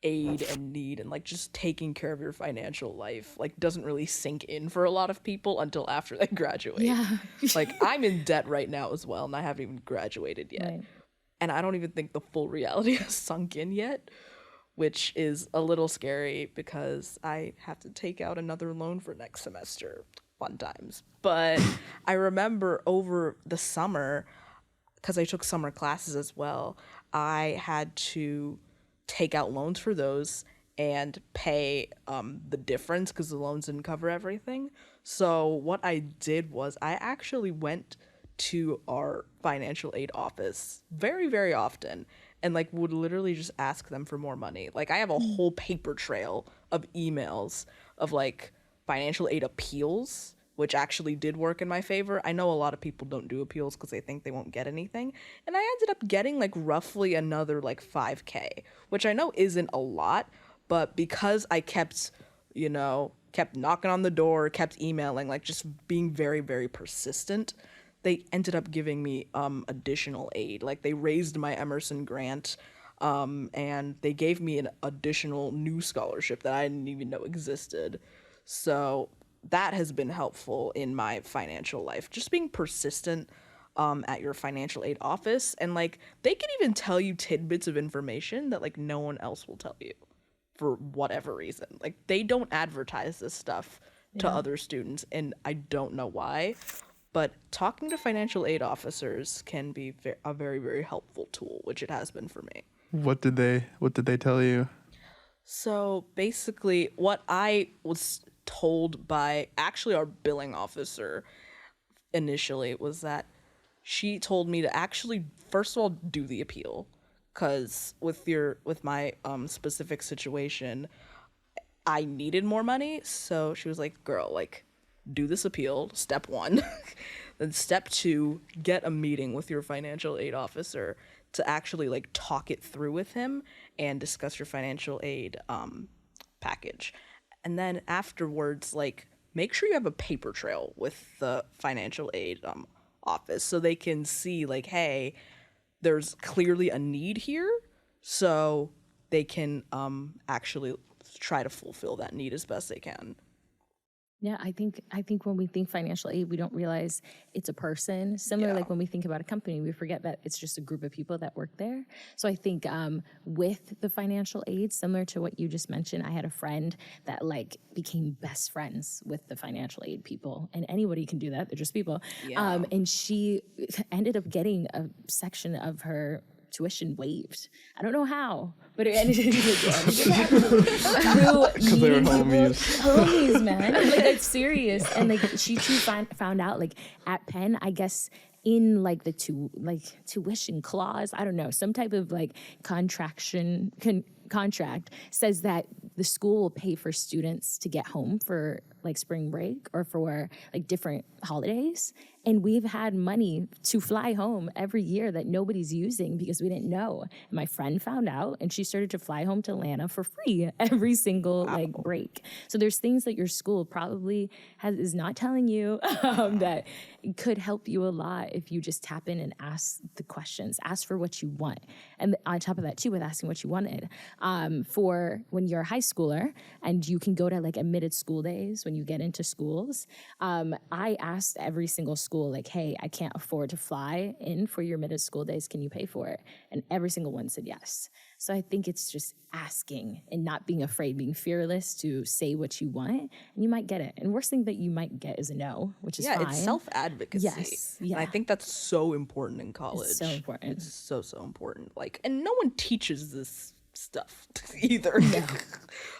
aid and need and just taking care of your financial life doesn't really sink in for a lot of people until after they graduate. I'm in debt right now as well, and I haven't even graduated yet. Right. And I don't even think the full reality has sunk in yet, which is a little scary because I have to take out another loan for next semester. Fun times. But I remember over the summer, because I took summer classes as well, I had to take out loans for those and pay the difference because the loans didn't cover everything. So what I did was I actually went to our financial aid office very, very often and like would literally just ask them for more money. Like I have a whole paper trail of emails of like financial aid appeals, which actually did work in my favor. I know a lot of people don't do appeals because they think they won't get anything. And I ended up getting like roughly another like 5K, which I know isn't a lot, but because I kept, you know, kept knocking on the door, kept emailing, like just being very, very persistent, they ended up giving me additional aid. Like they raised my Emerson grant and they gave me an additional new scholarship that I didn't even know existed. So that has been helpful in my financial life. Just being persistent at your financial aid office. And like they can even tell you tidbits of information that like no one else will tell you for whatever reason. Like they don't advertise this stuff to other students and I don't know why. But talking to financial aid officers can be a very, very helpful tool, which it has been for me. What did they tell you? So basically what I was told by actually our billing officer initially was that she told me to actually first of all do the appeal, because with my specific situation I needed more money. So she was like, girl, like do this appeal, step 1. Then step 2, get a meeting with your financial aid officer to actually like talk it through with him and discuss your financial aid package. And then afterwards, like make sure you have a paper trail with the financial aid office so they can see like, hey, there's clearly a need here, so they can actually try to fulfill that need as best they can. Yeah, I think when we think financial aid, we don't realize it's a person. Similar, like when we think about a company, we forget that it's just a group of people that work there. So I think with the financial aid, similar to what you just mentioned, I had a friend that like became best friends with the financial aid people, and anybody can do that. They're just people. Yeah. And she ended up getting a section of her tuition waived. I don't know how, but it ended up Because they were homies, man. Like that's serious. And like she too found out like at Penn, I guess in like the tuition clause, I don't know, some type of like contract says that the school will pay for students to get home for like spring break or for like different holidays. And we've had money to fly home every year that nobody's using because we didn't know. And my friend found out and she started to fly home to Atlanta for free every single like break. So there's things that your school probably is not telling you that could help you a lot if you just tap in and ask the questions, ask for what you want. And on top of that too, with asking what you wanted, for when you're a high schooler and you can go to like admitted school days when you get into schools, I asked every single school, like, hey, I can't afford to fly in for your admitted school days. Can you pay for it? And every single one said yes. So I think it's just asking and not being afraid, being fearless to say what you want, and you might get it. And worst thing that you might get is a no, which is fine. Yeah, it's self-advocacy. Yes. Yeah. And I think that's so important in college. It's so important. It's so important. Like, and no one teaches this stuff either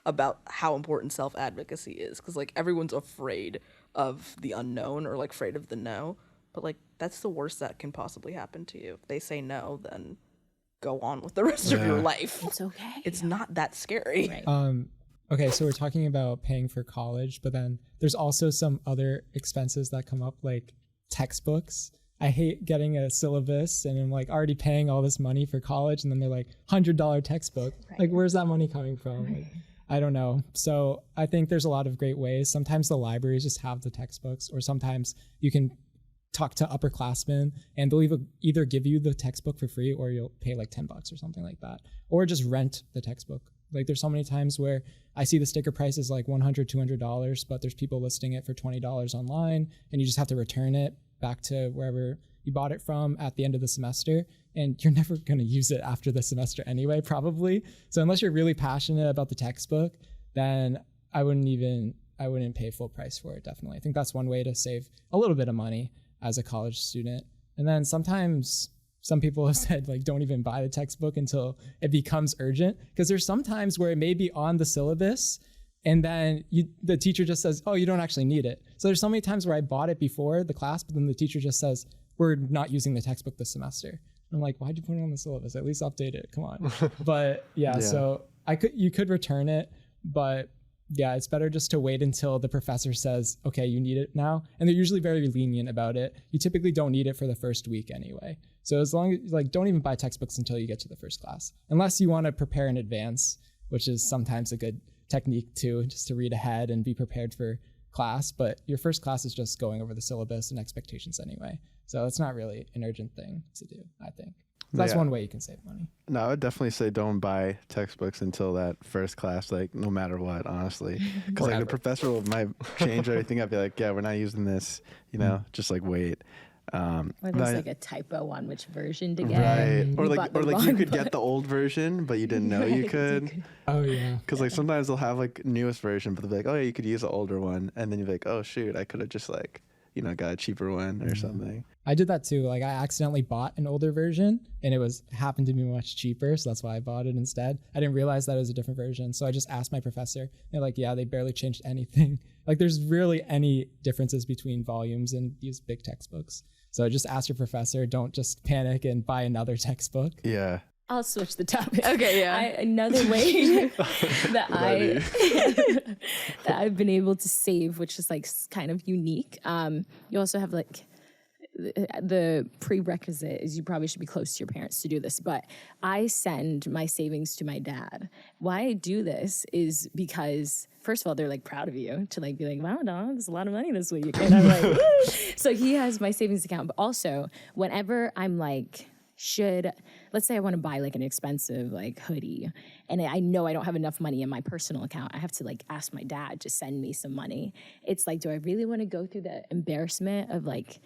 about how important self-advocacy is, because like everyone's afraid of the unknown or like afraid of the no, but like that's the worst that can possibly happen to you. If they say no, then go on with the rest of your life. It's okay. It's not that scary. Right. Okay, so we're talking about paying for college, but then there's also some other expenses that come up, like textbooks. I hate getting a syllabus and I'm like already paying all this money for college, and then they're like $100 textbook. Right. Like, where's that money coming from? Right. Like, I don't know. So I think there's a lot of great ways. Sometimes the libraries just have the textbooks, or sometimes you can talk to upperclassmen and they'll either give you the textbook for free, or you'll pay like $10 or something like that, or just rent the textbook. Like there's so many times where I see the sticker price is like $100, $200, but there's people listing it for $20 online, and you just have to return it back to wherever you bought it from at the end of the semester, and you're never going to use it after the semester anyway, probably. So unless you're really passionate about the textbook, then I wouldn't pay full price for it, definitely. I think that's one way to save a little bit of money as a college student. And then sometimes some people have said, like, don't even buy the textbook until it becomes urgent, because there's some times where it may be on the syllabus and then the teacher just says, oh, you don't actually need it. So there's so many times where I bought it before the class, but then the teacher just says, we're not using the textbook this semester. I'm like, why'd you put it on the syllabus? At least update it. Come on. But yeah, so you could return it, but yeah, it's better just to wait until the professor says, okay, you need it now. And they're usually very lenient about it. You typically don't need it for the first week anyway. So as long as, like, don't even buy textbooks until you get to the first class, unless you want to prepare in advance, which is sometimes a good technique too, just to read ahead and be prepared for class. But your first class is just going over the syllabus and expectations anyway. So it's not really an urgent thing to do, I think. That's one way you can save money. No, I would definitely say don't buy textbooks until that first class, like no matter what, honestly. Because like the professor might change everything. I'd be like, yeah, we're not using this, just like wait. Or there's like a typo on which version to get. Right. Or like you could get the old version, but you didn't know you could. Oh yeah. Because like sometimes they'll have like newest version, but they'll be like, oh yeah, you could use the older one, and then you're like, oh shoot, I could have just like got a cheaper one or something. I did that too. Like I accidentally bought an older version and it happened to be much cheaper. So that's why I bought it instead. I didn't realize that it was a different version. So I just asked my professor. They're like, yeah, they barely changed anything. Like there's really any differences between volumes in these big textbooks. So just ask your professor. Don't just panic and buy another textbook. Yeah. I'll switch the topic. Okay, yeah. Another way that that I've been able to save, which is like kind of unique. You also have like the prerequisite is you probably should be close to your parents to do this, but I send my savings to my dad. Why I do this is because, first of all, they're like proud of you to like be like, wow, dog, there's a lot of money this week. And I'm like, woo! So he has my savings account, but also whenever I'm like, let's say I want to buy like an expensive like hoodie and I know I don't have enough money in my personal account. I have to like ask my dad to send me some money. It's like, do I really want to go through the embarrassment of like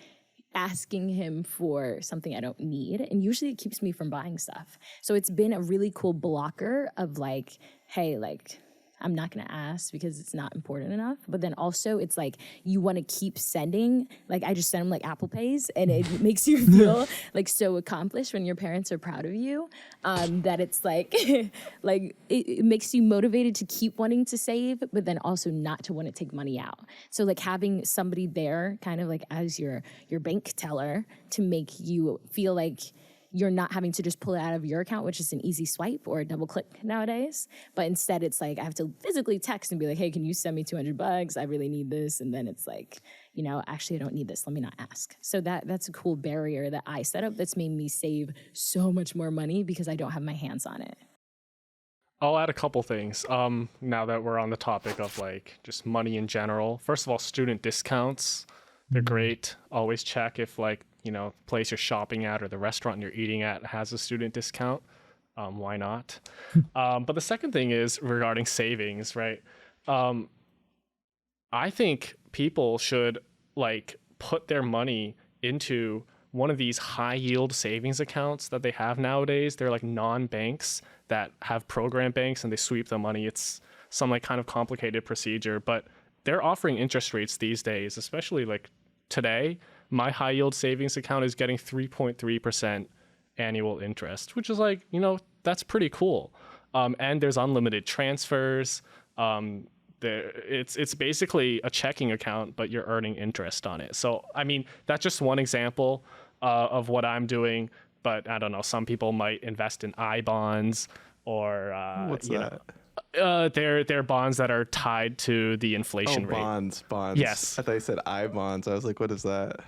asking him for something I don't need? And usually it keeps me from buying stuff. So it's been a really cool blocker of like, hey, like, I'm not going to ask because it's not important enough. But then also it's like you want to keep sending. Like I just send them like Apple Pays and it makes you feel like so accomplished when your parents are proud of you, that it's like, like it makes you motivated to keep wanting to save, but then also not to want to take money out. So like having somebody there kind of like as your bank teller to make you feel like you're not having to just pull it out of your account, which is an easy swipe or a double click nowadays. But instead it's like, I have to physically text and be like, hey, can you send me $200? I really need this. And then it's like, actually I don't need this. Let me not ask. So that's a cool barrier that I set up that's made me save so much more money because I don't have my hands on it. I'll add a couple things. Now that we're on the topic of like just money in general. First of all, student discounts. They're great. Always check if like, place you're shopping at or the restaurant you're eating at has a student discount. Why not? But the second thing is regarding savings, right? I think people should like put their money into one of these high yield savings accounts that they have nowadays. They're like non-banks that have program banks and they sweep the money. It's some like kind of complicated procedure, but they're offering interest rates these days, especially like today. My high yield savings account is getting 3.3% annual interest, which is like, that's pretty cool. And there's unlimited transfers. It's basically a checking account, but you're earning interest on it. So, I mean, that's just one example of what I'm doing. But I don't know, some people might invest in I-bonds or what's that? They're bonds that are tied to the inflation rate. Bonds. Yes. I thought you said I-bonds. I was like, what is that?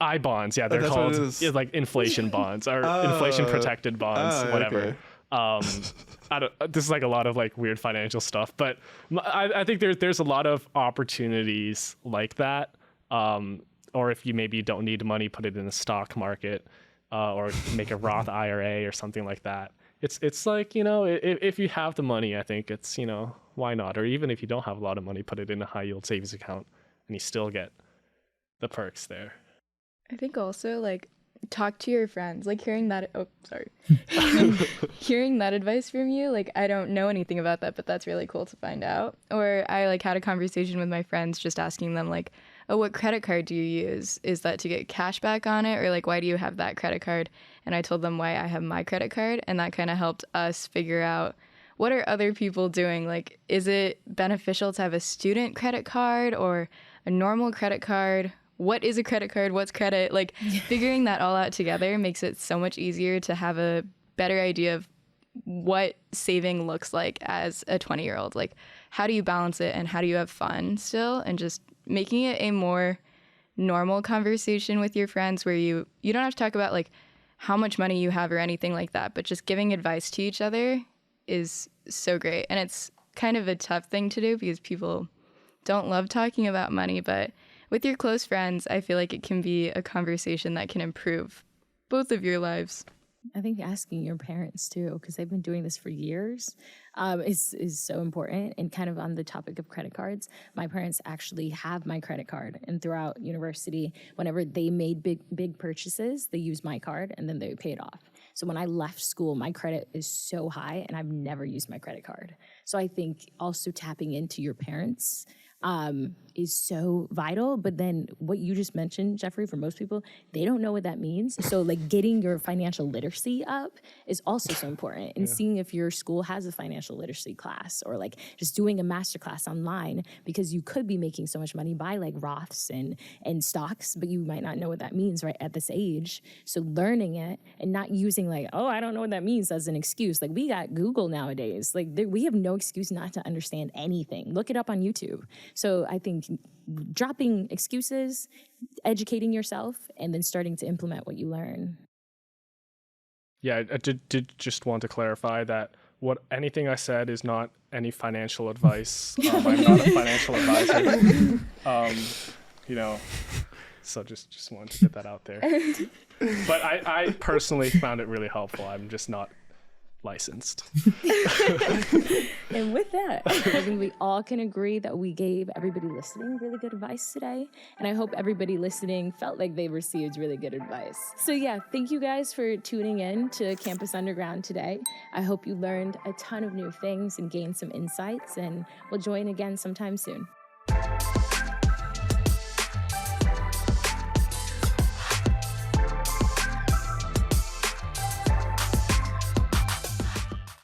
I-bonds, yeah, they're called like inflation bonds or inflation protected bonds, whatever. Okay. This is like a lot of like weird financial stuff, but I think there's a lot of opportunities like that. Or if you maybe don't need money, put it in the stock market, or make a Roth IRA or something like that. It's like, if you have the money, I think it's, why not? Or even if you don't have a lot of money, put it in a high yield savings account and you still get the perks there. I think also like talk to your friends, like hearing that hearing that advice from you, like I don't know anything about that, but that's really cool to find out. Or I like had a conversation with my friends just asking them like, oh, what credit card do you use? Is that to get cash back on it? Or like, why do you have that credit card? And I told them why I have my credit card, and that kind of helped us figure out what are other people doing? Like, is it beneficial to have a student credit card or a normal credit card? what is a credit card, what's credit, like figuring that all out together makes it so much easier to have a better idea of what saving looks like as a 20-year-old. Like, how do you balance it and how do you have fun still, and just making it a more normal conversation with your friends where you don't have to talk about like how much money you have or anything like that, but just giving advice to each other is so great. And it's kind of a tough thing to do because people don't love talking about money, but with your close friends, I feel like it can be a conversation that can improve both of your lives. I think asking your parents too, because they've been doing this for years, is so important. And kind of on the topic of credit cards, my parents actually have my credit card, and throughout university, whenever they made big purchases, they used my card and then they paid off. So when I left school, my credit is so high, and I've never used my credit card. So I think also tapping into your parents is so vital. But then what you just mentioned, Jeffrey, for most people, they don't know what that means. So like getting your financial literacy up is also so important, and seeing if your school has a financial literacy class, or like just doing a master class online, because you could be making so much money by like Roths and stocks, but you might not know what that means right at this age. So learning it and not using like, oh, I don't know what that means as an excuse. Like, we got Google nowadays. Like we have no excuse not to understand anything. Look it up on YouTube. So I think dropping excuses, educating yourself, and then starting to implement what you learn. Yeah, I did just want to clarify that anything I said is not any financial advice. I'm not a financial advisor. So just wanted to get that out there. But I personally found it really helpful. I'm just not licensed. And with that, I think we all can agree that we gave everybody listening really good advice today. And I hope everybody listening felt like they received really good advice. So yeah, thank you guys for tuning in to Campus Underground today. I hope you learned a ton of new things and gained some insights, and we'll join again sometime soon.